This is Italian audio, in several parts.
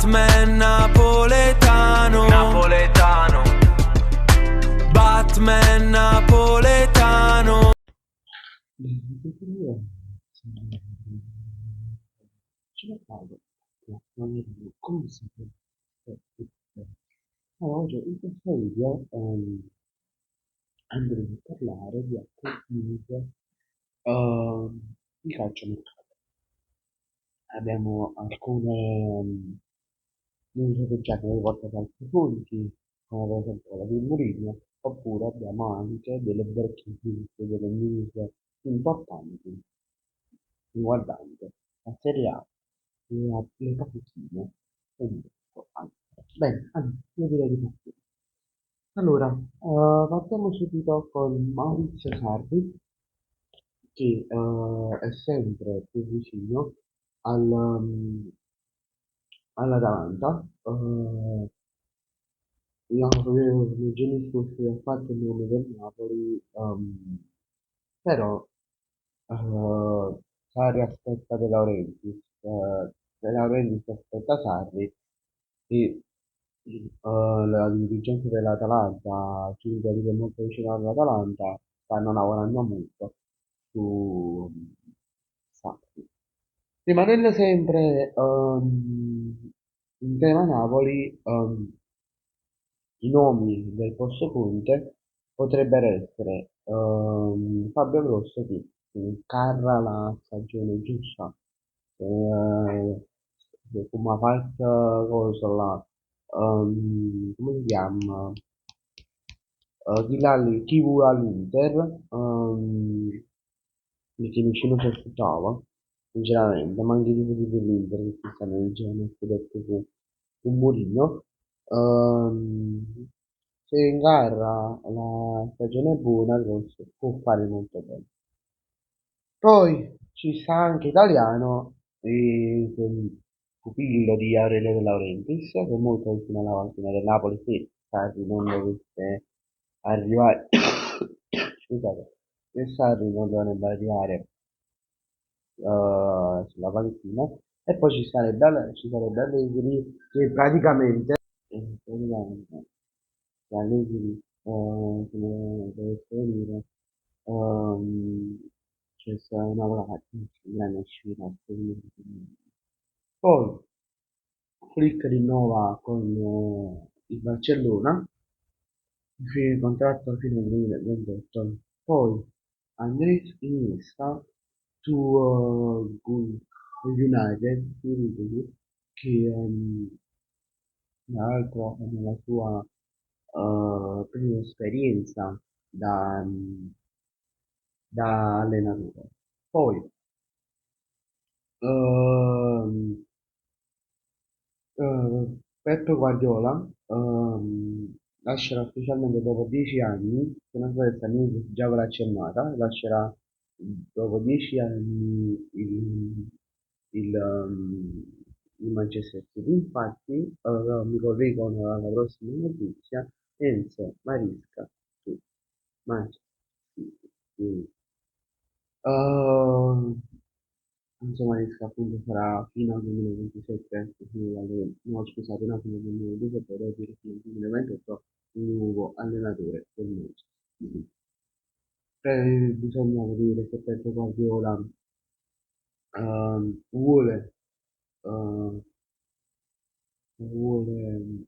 Batman napoletano. Napoletano. Batman napoletano. Ce la fai? Non è come si può? Oggi in questo video andremo a parlare di alcune di calciomercato. Abbiamo alcune news che già abbiamo portato altri punti, come per esempio quella di Mourinho, oppure abbiamo anche delle breaking news, delle news importanti riguardante la Serie A, le partitine e molto altro. Bene, allora, io direi di partire. Allora, partiamo subito con Maurizio Sarri, che è sempre più vicino al, all'Atalanta. Nei giorni scorsi ha fatto il nome del Napoli, però Sarri aspetta De Laurentiis, De Laurentiis aspetta Sarri e la dirigente dell'Atalanta, Giulio che è molto vicino all'Atalanta, stanno lavorando molto su Sarri. Rimanendo sempre in tema Napoli, i nomi del posto Conte potrebbero essere Fabio Grosso che incarra la stagione giusta, come ha fatto cosa là, come si chiama? Chi vuole all'Inter, perché nessuno si aspettava, sinceramente, ma anche i tifosi dell'Inter che stanno dicendo scudetto su Mourinho. Se ingarra la stagione buona, può fare molto bene. Poi ci sta anche Italiano, il pupillo di Aurelio De Laurentiis, che è molto vicino alla panchina del Napoli, se Sarri non dovesse arrivare, scusate, se Sarri non dovrebbe arrivare sulla panchina, e poi ci sarebbe Allegri, che praticamente Allegri, come dovesse venire, ehm, c'è stata una grande uscita. Poi Flick rinnova con il Barcellona, il contratto fino al 2028. Poi Andrés Iniesta su United, che tra l'altro è nella sua prima esperienza da allenatore. Poi ehm, Pep Guardiola lascerà ufficialmente dopo 10 anni, se non sbaglio questa news già ve l'ho accennata, lascerà dopo 10 anni il Manchester City. Infatti, mi correggono alla prossima notizia, Enzo Maresca su Manchester City. Quindi, insomma, riesco appunto sarà fino al 2027, no scusate, no, fino al 2027, devo dire fino al 2028, il nuovo allenatore del Manchester City. Bisogna vedere se Pep Guardiola vuole, eh, vuole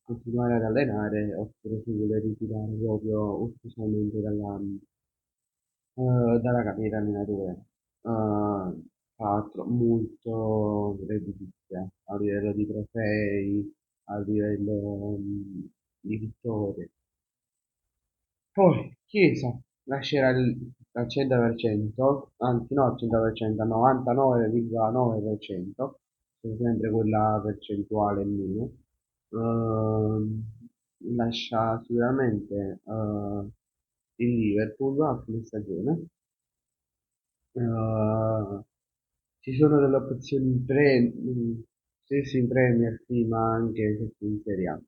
continuare ad allenare oppure si vuole ritirare proprio ufficialmente dalla carriera allenatore. Molto redditizia a livello di trofei, a livello di vittorie. Poi Chiesa lascerà al 100%, anzi no al 100%, al 99,9%, sempre quella percentuale in meno. Lascia sicuramente il Liverpool a fine stagione. Eh, Ci sono delle opzioni stesse in Premier, sì, ma anche se in Serie A.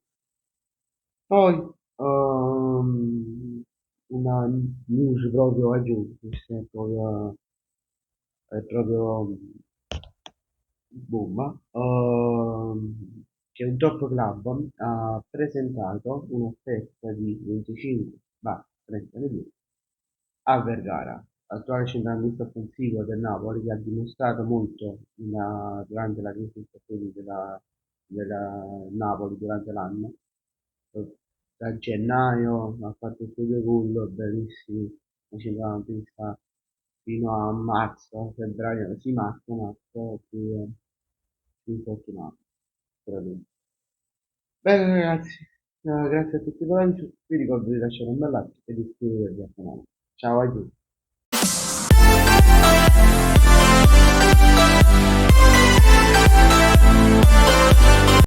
Poi, una news proprio a Juventus, è proprio bomba. Top Club ha presentato un'offerta di 25-30 milioni a Vergara, attuale centrocampista offensivo del Napoli, che ha dimostrato molto durante la crisi della Napoli durante l'anno. Da gennaio ha fatto i suoi due gol bellissimi, da centrocampista, fino a marzo, febbraio, sì, marzo, più infortunato. Veramente. Bene ragazzi, grazie a tutti quanti, vi ricordo di lasciare un bel like e di iscrivervi al canale. Ciao a tutti.